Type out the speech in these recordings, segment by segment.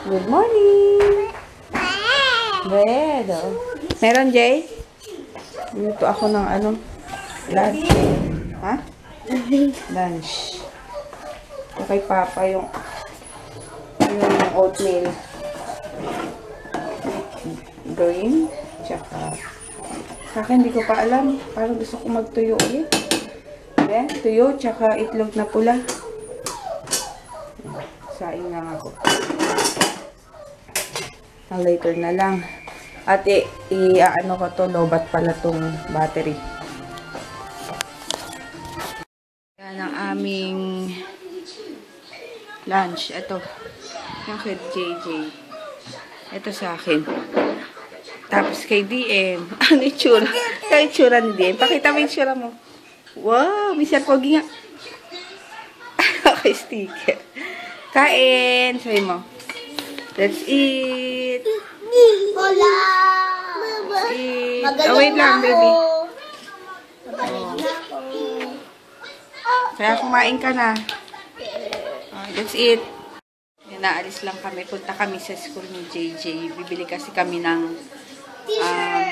Good morning. Bread. Oh. Meron, Jay? Dito ako ng ano? Lunch. Ha? Lunch. Kay Papa yung oatmeal. Green. Tsaka sa akin, hindi ko pa alam. Parang gusto ko magtuyo ulit. Ayan, tuyo, tsaka itlog na pula. Saing lang ako. Later na lang. At i-ano ko to, lobat pala tong battery. Yan ang aming lunch. Ito. Yung kay JJ. Ito sa akin. Tapos kay DM. Ano yung tsura? Kaya yung tsura ni DM. Pakita mo yung tsura mo. Wow! Mr. Pogi nga. Okay, sticker. Kain! Sabi mo. Let's eat! Hola! Eat. Oh, wait lang, baby. Kaya kumain ka na. Oh, let's eat. Naalis lang kami. Punta kami sa school ni JJ. Bibili kasi kami ng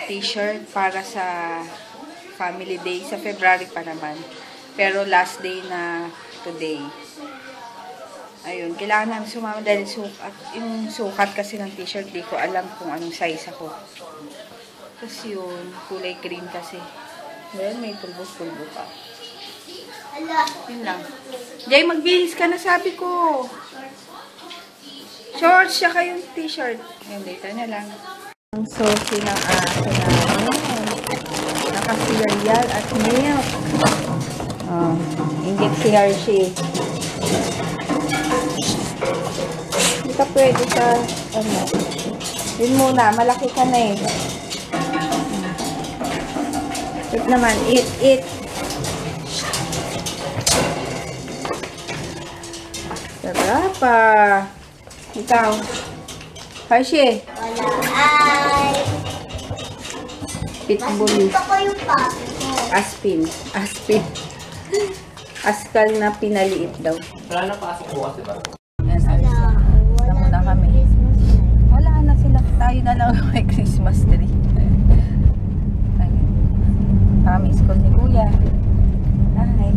t-shirt para sa family day. Sa February pa naman. Pero last day na today. Ayun, kailangan namin sumama dahil sukat. Yung sukat kasi ng t-shirt, di ko alam kung anong size ako. Tapos yun, kulay green kasi. Well, may pulbo-pulbo pa. Yun lang. Jay, magbihis ka na, sabi ko. Shorts, saka yung t-shirt. Ayun, later na lang. Ang sauce ng aso namin. Nakasiyal at milk. Oh, ingit si Hershey. Hindi ka pwede sa, ano, yun muna, malaki ka na eh. Eat naman, eat. Sarap pa. Ikaw. Hershey. Wala ay. Pitbull. Gusto ko yung papi ko. Aspin. Askal na pinaliit daw. Wala na pasok ko kasi ba? Yan, alis na muna kami. Wala na sila. Tayo na lang may Christmas tree. Kami school ni Kuya. Hi.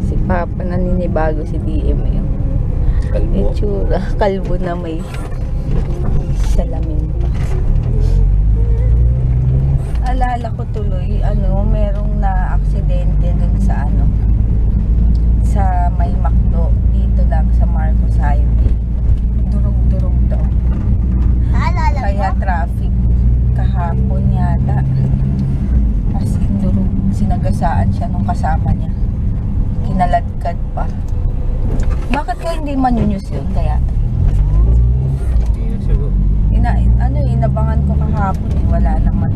Si Papa naninibago si DM yun. Kalbo. Itsura. Kalbo na may salamin pa. Alala ko tuloy, merong na-aksidente dun sa sa may McDo. Dito lang sa Marcos Highway. Durog-durog daw. Alala Kaya ko. traffic kahapon yata. As in durog. Sinagasaan siya nung kasama niya. Kinaladkad pa. Bakit kaya hindi manyunyus yun? Kaya inabangan ko kahapon eh. Wala naman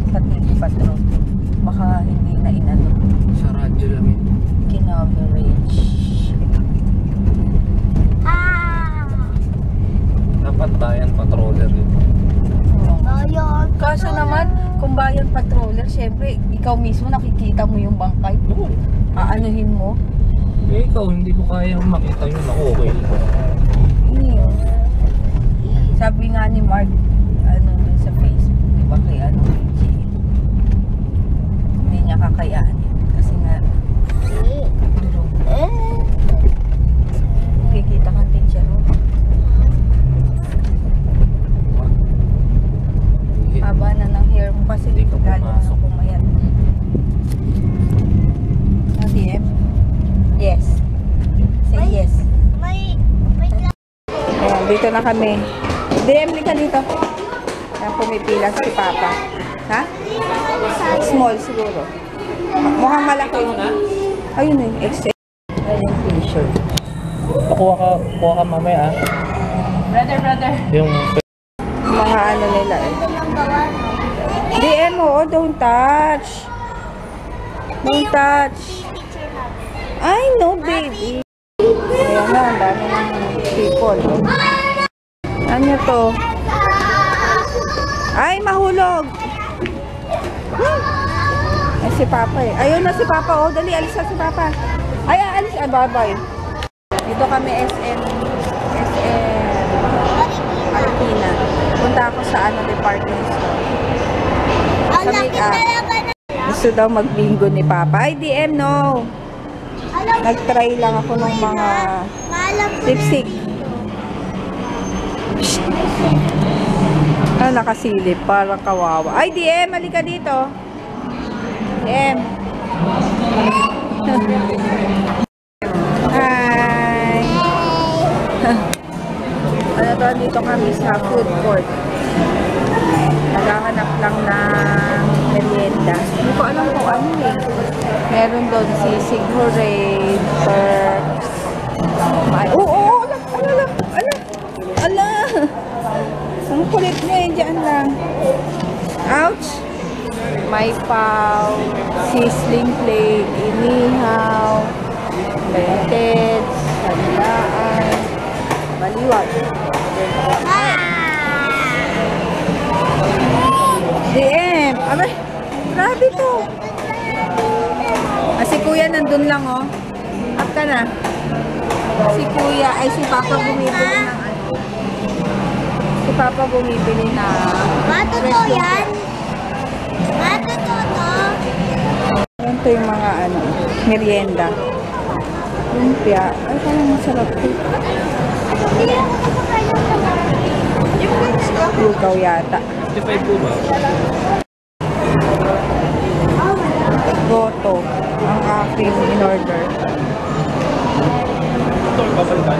sa TV patrol. Baka hindi na inano. Sa radyo lang yun. Kinaverage. Dapat bayan patroller yun. Bayan. Kaso naman, kung bayan patroller, syempre, ikaw mismo nakikita mo yung bangkay. Oo. Aanuhin mo. Eh ikaw, hindi ko kayang makita yun. Ako okay lang. Yun. Sabi nga ni Mark, dun sa Facebook, di ba kay hindi niya kakayanin. Kasi nga, durog. Kikita ka din siya, no? Haba na ng hair mo kasi Hindi ka lalo na pumasok. pumayat. DM? Yes. Say yes. May Ayan, dito na kami. DM, ka dito. Ayan, pumipila si Papa. Ha? Small siguro. Mukhang malaki. Ayun eh, XL. Ayun, t-shirt. Kuha ka mamaya ah. Brother. Yung Mga nila eh. DM mo, don't touch. Don't touch. I know, baby. Ayan na, ang dami ng people. Ano to? Ay, mahulog. Si Papa eh. Ayun na si Papa, oh. Dali, alis na si Papa. Ay, alis. Ay, bye-bye. Dito kami SM Marikina. Punta ako sa ano, department store. Ang Sa laki make-up. talaga na. Gusto daw mag-bingo ni Papa. Ay, DM, no. Alam mo, Nag-try lang ako ng mga maalam ko na. lipstick. Ah, nakasilip. Parang kawawa. Ay, DM, halika dito. DM. Hi. Ano to, dito kami sa food court. Naghahanap lang ng merienda. Hindi ko alam kung ano eh. Meron doon sisig, hooray, perks. Oo, ala. Ang kulit niya eh, dyan lang. Ouch! May pau, sizzling plate, inihaw, bented, sanlaan, baliwag. DM! Abay, grabe to. Si kuya nandun lang oh. Up ka na. Si kuya, ay si Papa bumibili ng ano. Si Papa bumibili na Matotoo yan? Matotoo to? ito yung mga ano, merienda. Lumpia. Ay, parang masarap ito. Lugaw yata. 55 po ba? Goto. Ang aking in-order. Ito, papalitan.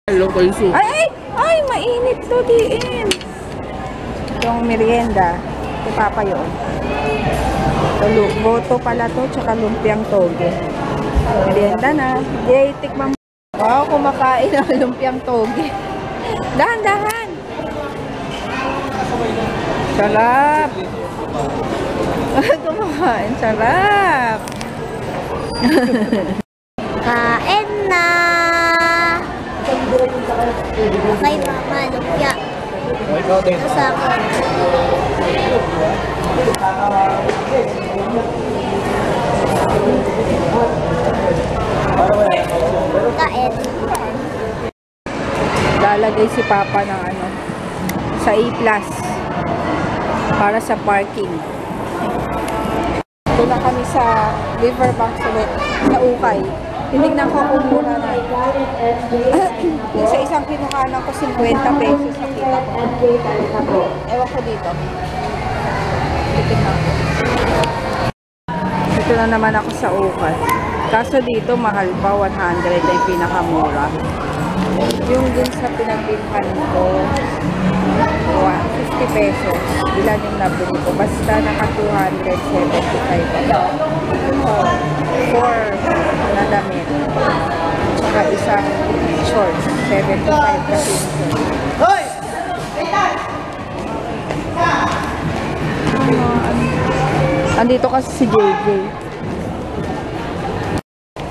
Hello, Koisu. Ay, mainit to, DM. Yung merienda. Si Papa yun. Ito, goto pala to, tsaka lumpiang toge. Merienda na. Yay, tikman mo. Wow, kumakain ng lumpiang toge. Dahan-dahan. Sarap. Kumakain, sarap. Kain na! Okay, mama, lumpia. Ikaw din. Ito sa akin. Kain. Lalagay si Papa ng ano, sa A+. Para sa parking. Ito na kami sa Riverbanks ulit. Sa Ukay. Tinignan ko kung mura na. Yung sa isang kinukanan ko 50 pesos sa kita ko. Ewan ko dito. Titignan ko. Dito na naman ako sa Ukay. Kaso dito mahal pa, 100 na yung pinakamura. Yung dun sa pinagbilhan ko, 50 pesos. Ilan yung nabili ko? Basta naka 275 ako. 4 na damit. Tsaka isang shorts. 75 kasi. Andito kasi si JJ.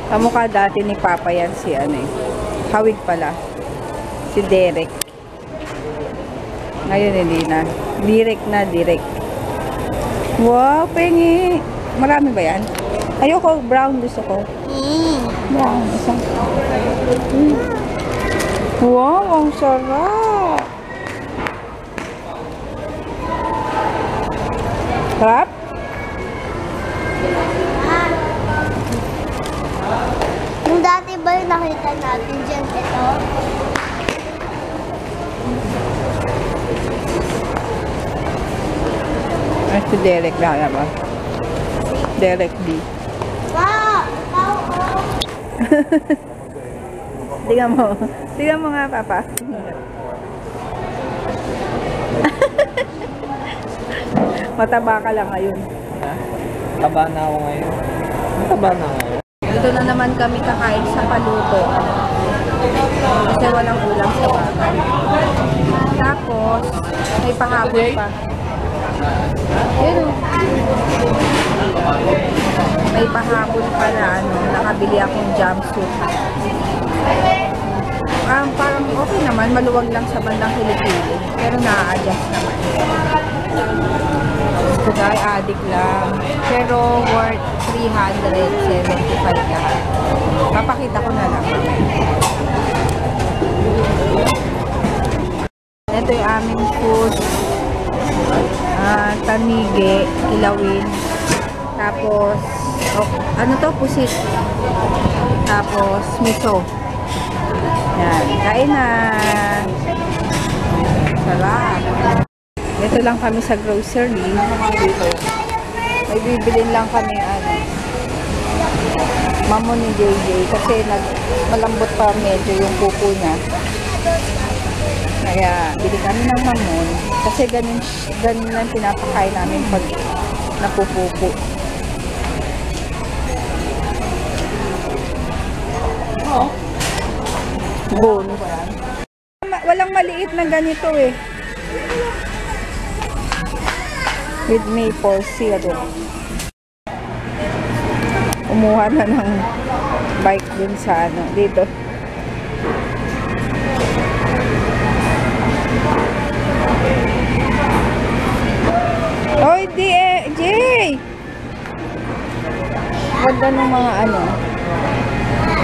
Kamukha dati ni Papa yan si ano eh. Hawig pala. Si Derek. Ngayon hindi na. Direct. Wow, pengi. Marami ba yan? Ayoko, brown gusto ko. Brown, isang. Wow, ang sarap. Sarap? Yung dati ba yung nakita natin dyan, ito? Ay, si Derek na ba? Derek D. Wow! Tingnan mo nga, Papa. Mataba ka lang ngayon. Taba na ako ngayon. Taba na ako ngayon. Dito na naman kami kakain sa Paluto. Kasi walang ulam sa bahay. Tapos, may pahabol pa. Yun o. May pahabol pa na ano, nakabili akong jumpsuit. Parang okay naman, maluwag lang sa bandang kilikili. Pero na-adjust naman. So, dahil addict lang. Pero, worth 375 lahat. Papakita ko na lang. Ito yung aming food. Tanige, kilawin. Tapos, ano to? Pusit. Tapos, miso. Yan. Kain na. Sarap. Ito lang kami sa grocery. May bibilin lang kami mamo ni JJ kasi malambot pa medyo yung pupo niya. Kaya bili kami ng mamon kasi ganun lang pinapakain namin pag napupupo. Bone. Walang maliit na ganito eh. With maple syrup. Umuha na ng bike dun sa dito. Oy, Jay! Ganda ng mga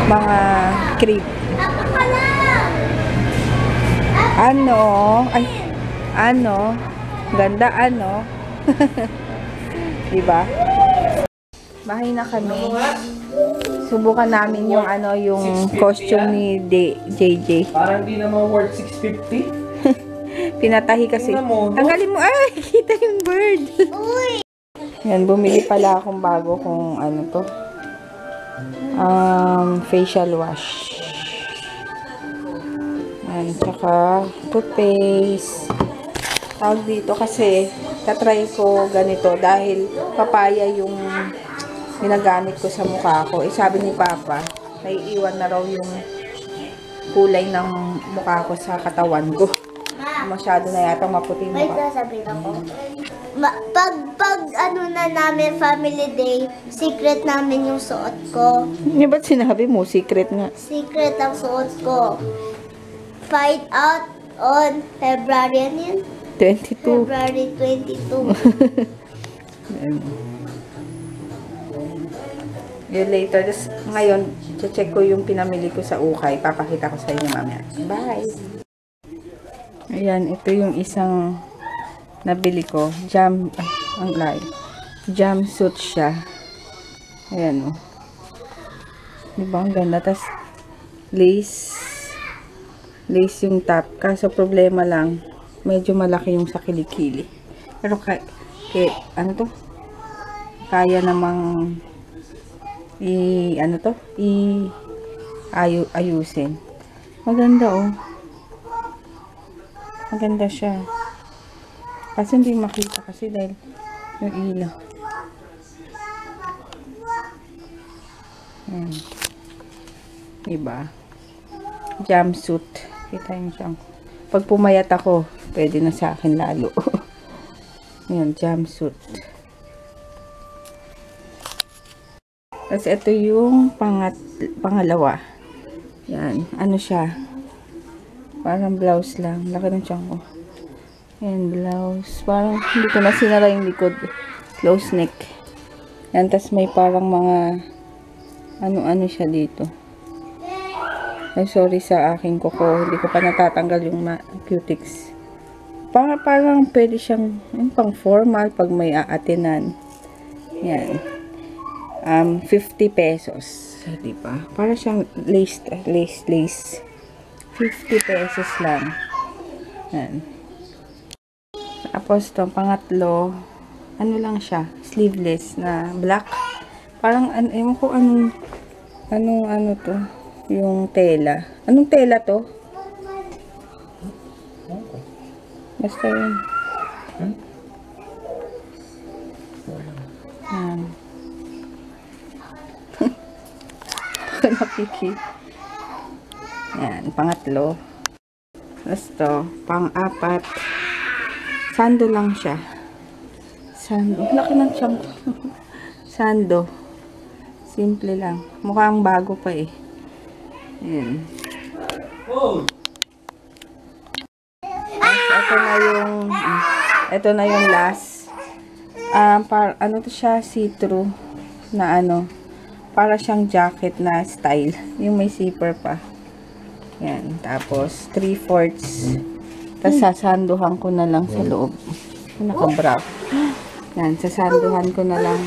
mga creep. Ganda diba? Bahay na kami. Subukan namin yung yung costume ni JJ. Parang di naman worth 650. Pinatahi kasi. Tanggalin mo. Ay, kita yung bird. Yan, bumili pala akong bago kung facial wash. Yan, tsaka toothpaste. Tawag dito kasi tatry ko ganito dahil papaya yung ginagamit ko sa mukha ko. Sabi ni Papa, naiiwan na raw yung kulay ng mukha ko sa katawan ko. Masyado na yata maputi yung May mukha. sasabihin ako. Pag na namin family day, secret namin yung suot ko. Hindi ba't sinabi mo? Secret nga. Secret ang suot ko. Find out on February 22. February 22. Yun later. Tapos ngayon, check ko yung pinamili ko sa ukay. Papakita ko sa inyo mamaya. Bye! Ayan, ito yung isang nabili ko. Jumpsuit siya. Ayan o. Diba? Ang ganda. Tapos, lace yung top. Kaso problema lang, medyo malaki yung sa kilikili. Pero kaya namang ayusin. Maganda oh. Maganda siya. Kasi hindi makita kasi dahil yung ilaw. Diba? Jumpsuit. Kita yung siyang. Pag pumayat ako, pwede na sa akin lalo. Yan, jumpsuit. Tapos ito yung pangalawa. Yan, siya. Parang blouse lang. Laki ng tiyan ko. Yan, blouse. Parang hindi ko na sinara yung likod. Close neck. Yan, tas may parang mga siya dito. Ay, sorry sa aking kuko. Hindi ko pa natatanggal yung cutics. Parang pwede siyang pang formal pag may aatinan. Yan. 50 pesos. Diba? Para siyang lace. 50 pesos lang. Yan. Tapos itong pangatlo, lang siya, sleeveless na black. Parang, ewan ko anong to, yung tela. Anong tela to? Basta yun. Yan. Nakiki. Yan, pangatlo. Tapos to, pang-apat. Sando lang siya. Sando. Laki ng siyang. Sando. Simple lang. Mukhang bago pa eh. Ayan. Tapos ito na yung last. Ano to siya, see-through na ano, para siyang jacket na style. Yung may zipper pa. Yan. Tapos, 3/4. Tapos, sasanduhan ko na lang sa loob. Naka-bra. Yan. Sasanduhan ko na lang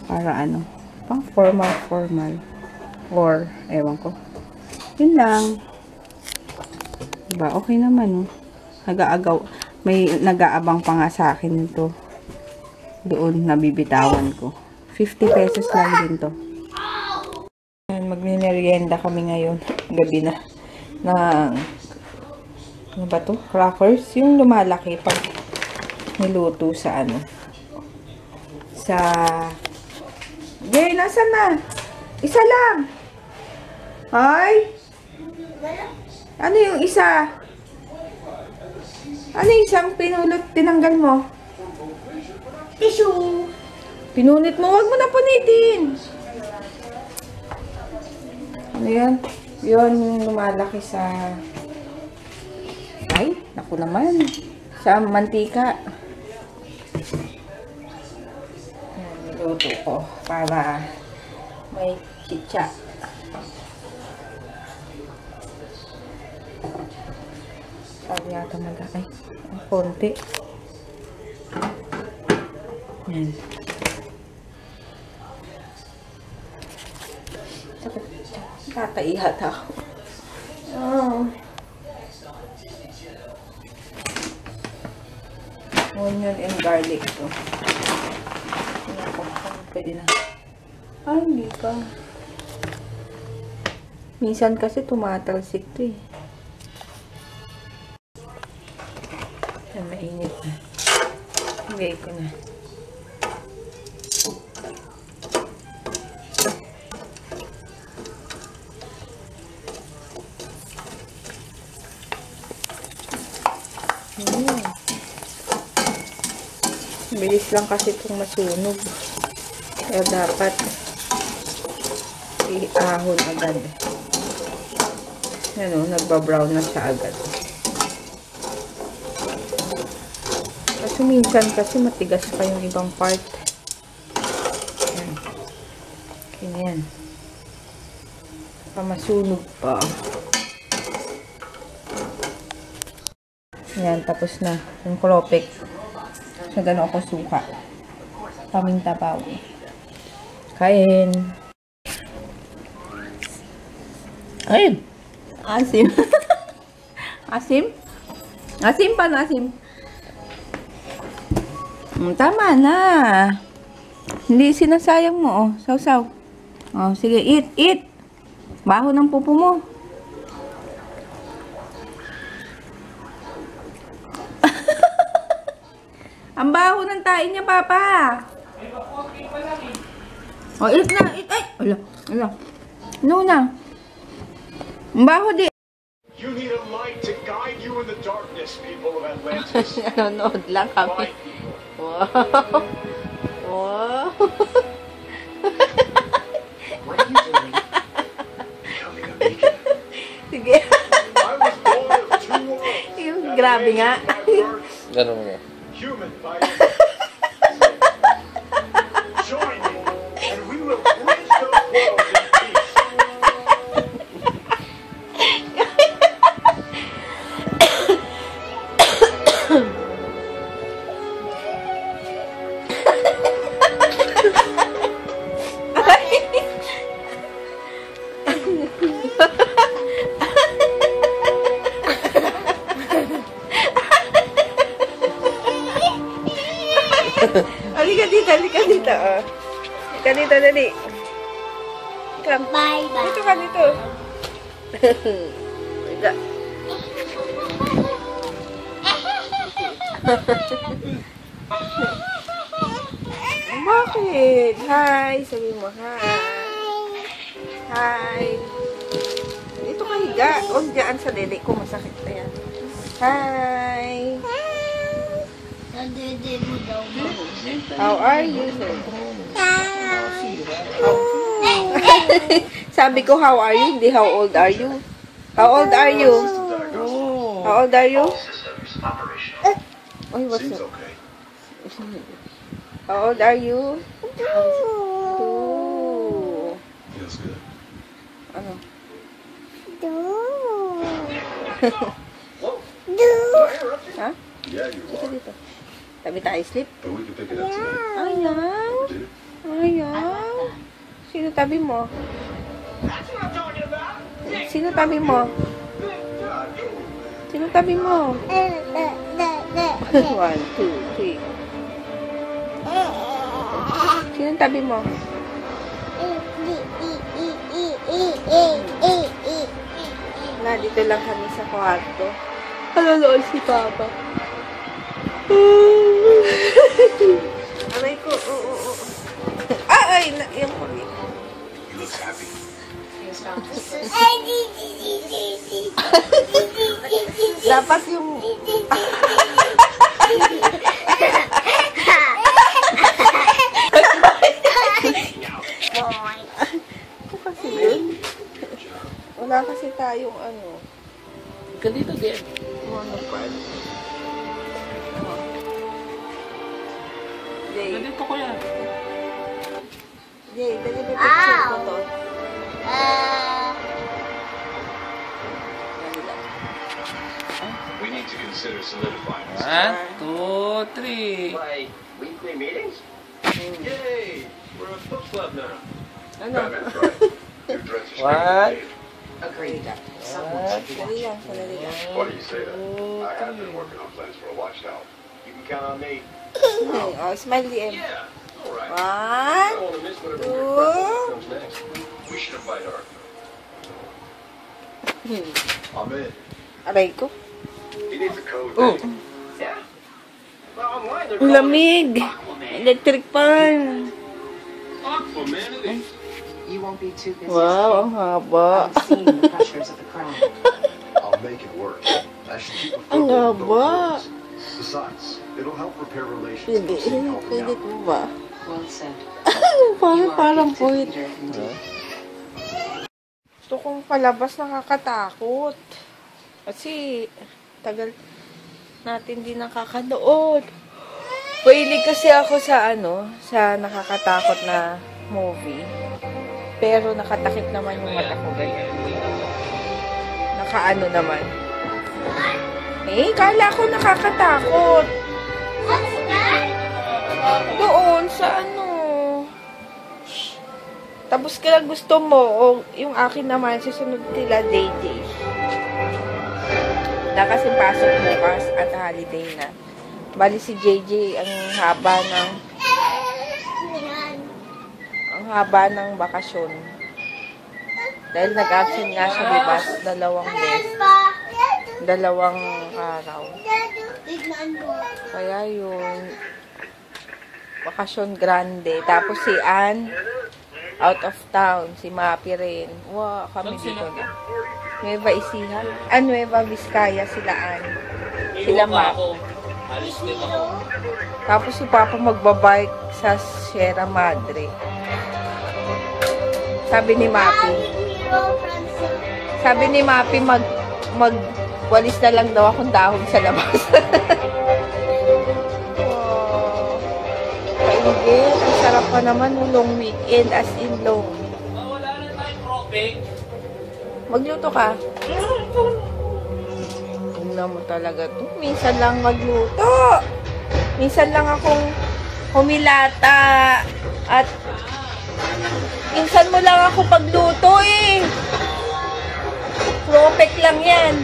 para ano, pang formal. Or, ewan ko. Yun lang. Diba? Okay naman, oh. Nag-aagaw. May nag-aabang pa nga sa akin nito. Doon, nabibitawan ko. 50 pesos lang din to. Magmimerienda kami ngayon. Gabi na. Ano ba to? Crackers. Yung lumalaki pag niluto sa ano. Sa... Jay, nasan na? Isa lang. Ay! Ano yung isa? Ano yung isang pinulot, tinanggal mo? Tissue. Pinunit mo, wag mo na punitin. Ano yan? Yun, lumalaki sa... Ay, naku naman. Sa mantika. Yan, niluto ko para may chicha. Sabi yata malaki. Ang konti. Yan. Tataihat ako. Oh. Onion and garlic to. Pwede na. Ay, hindi pa. Minsan kasi tumatalsik to eh. Mainit na. Higay ko na. Bilis lang kasi itong masunog. Kaya dapat i-ahon agad. Yan o, nagbabrown na siya agad. Kasi minsan kasi matigas pa yung ibang part. Yan. Okay na yan. Masunog pa. Yan, tapos na. Yung kropek. So, gano'n ako suka. Pamintabaw. Kain. Ayun. Asim. Asim? Asim pa na, asim. Tama na. Hindi sinasayang mo, oh. Saw-saw. Oh, sige, eat, eat. Baho ng pupo mo. Ang baho ng tain niya, Papa. Oh, eat na, eat. Ay, ala, ala. No na. Ang baho di. You need a light to guide you in the darkness, people of Atlantis. Nanonood lang kami. Wow. Wow. What are you doing? Becoming a beacon. Sige. I was born of two worlds. Yung grabe nga. Ganun nga. Human by join me, and we will bridge those worlds in peace. Halika dito, halika dito. Oh. Halika dito, dali. Come. Bye-bye. Dito ka, dito. Halika. Bakit? Hi. Sabi mo, hi. Hi. Dito ka higa. O, dyan sa dede ko. Masakit na yan. Hi. Nadede mo daw. How are you? Sabi ko, how are you? Hindi, how old are you? How old are you? How old are you? Oy, what's up? Okay. How old are you? 2. Feels good. Ano? Ha? Yeah, you Dito, are. dito. Tabi tayo, sleep. But we can pick it up today. Ayaw. Dinner? Ayaw. Sino tabi mo? That's what I'm talking about. Sino tabi mo? Sino tabi mo? 1, 2, 3. Sino tabi mo? Na, dito lang kami sa kwarto. Kaloloon si Papa. Aray ko, ay, yung kuri. You look happy. Dapat yung... Ito kasi yun. Wala kasi tayong ano. Ganito din. Monopod. Jay, Ganito ko yan. Jay, dali ba picture ko to? Dali lang. We need to consider solidifying this. 1, 2, 3. Like weekly meetings? Yay! We're a book club now. Ano? Batman's right. New dresses are What? made. Agreed. Dali lang, dali lang. Why do you say that? I have been working on plans for a watch tower. You can count on me. Oh, smile DM. Yeah. All right. I 1, don't want to miss whatever Two. weird comes next. We should invite Arthur. I'm in. Aray ko. He needs a code. Oh. Yeah. Well, online they're Ang calling lamig. it Aquaman. Electric fan. Aquaman. It is. You won't be too busy. Wow, ang haba. I'm seeing the pressures of the crown. I'll make it work. I should keep a Ang foothold in both haba. worlds. Besides, it'll help repair relations. Hindi, I've seen helping pwede out. po ba? Well said. Parang gifted puwit. leader indeed. Gusto kong palabas, nakakatakot. Kasi, tagal natin din nakakanood. Pailig kasi ako sa sa nakakatakot na movie. Pero nakatakip naman yung mata ko ganyan. Nakaano naman. Eh, kala ko nakakatakot. Doon sa Tapos kailan gusto mo, o yung akin naman, susunod nila JJ. Na kasi pasok bukas at holiday na. Bali si JJ, ang haba ng bakasyon. Dahil nag-absent nga siya, diba? 2 araw. Kaya yun, bakasyon grande. Tapos si Ann, out of town. Si Mapi rin. Wow, kami dito na. Nueva Ecija. Nueva Vizcaya sila Ann. Sila Mapi. Alis din ako. Tapos si Papa magbabike sa Sierra Madre. Sabi ni Mapi, magwalis na lang daw akong dahon sa labas. Wow. Kaingit. Ang sarap pa naman ng long weekend, as in long. Wala na tayong proping. Magluto ka. Tingnan mo talaga to. Minsan lang magluto. Minsan lang akong humilata. At minsan mo lang ako pagluto eh. Propek lang yan.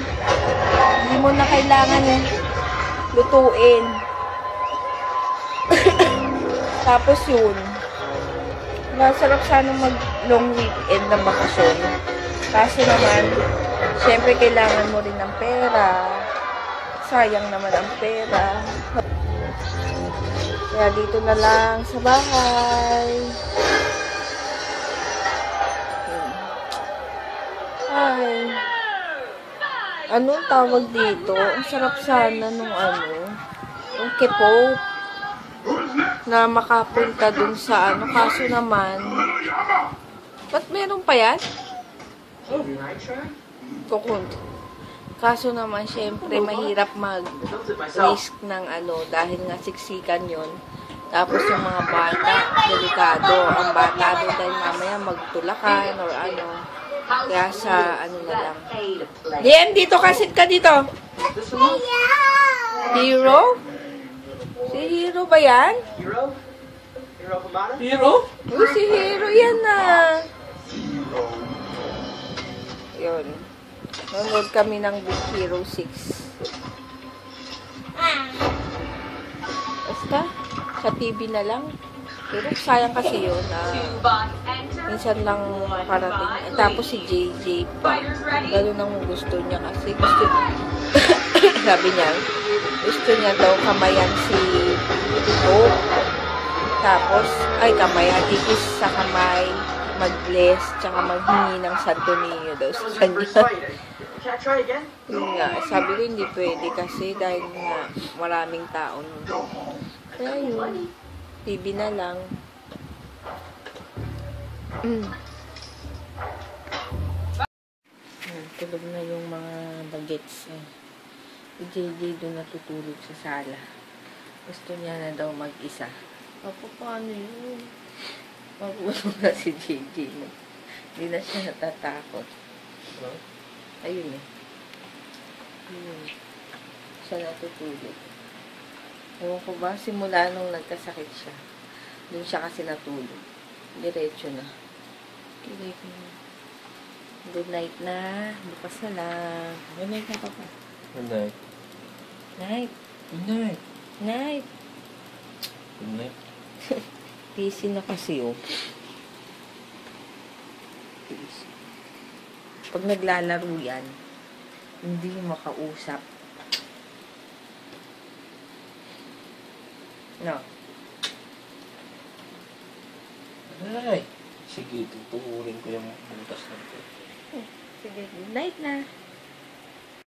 Hindi mo na kailangan lutuin. Tapos yun. Masarap sana mag long weekend ng bakasyon. Kaso naman, syempre kailangan mo rin ng pera. Sayang naman ang pera. Kaya dito na lang sa bahay. Ay. Anong tawag dito? Ang sarap sana nung yung K-pop na makapunta dun sa kaso naman, ba't meron pa yan? Kukunti. Kaso naman, syempre, mahirap mag-risk ng dahil nga siksikan yon. Tapos yung mga bata, delikado. Ang bata doon dahil mamaya magtulakan or ano. Kaya sa ano na lang. Liam, dito kasi ka dito. Hero? Si Hero ba yan? Hero? Uy, si Hero yan na. Yun. Nanonood kami ng Big Hero 6. Basta, sa TV na lang. Pero sayang kasi yun. Minsan lang parating. Tapos si JJ pa. Lalo nang gusto niya kasi. Gusto sabi niya, gusto niya daw kamayan si Hope. Tapos, ay kamayan, ikis sa kamay, mag-bless, tsaka maghingi ng Santo Niño daw sa kanya. Yun nga, sabi ko hindi pwede kasi dahil nga maraming tao nun. Kaya yun, TV na lang. Tulog na yung mga bagets. Si JJ doon natutulog sa sala. Gusto niya na daw mag-isa. Opo, paano yun? Magulong na si JJ mo. Hindi na siya natatakot. Ayun eh. Ayun. Siya natutulog. Ewan ko ba, simula nung nagkasakit siya, doon siya kasi natulog. Diretso na. Good night na. Bukas na lang. Good night na, Papa. Good night. Night. Good night. Night. Good night. Busy na kasi oh. Pag naglalaro yan, hindi makausap. No. Ay! Sige, tutuurin ko yung butas na ito. Sige, good night na.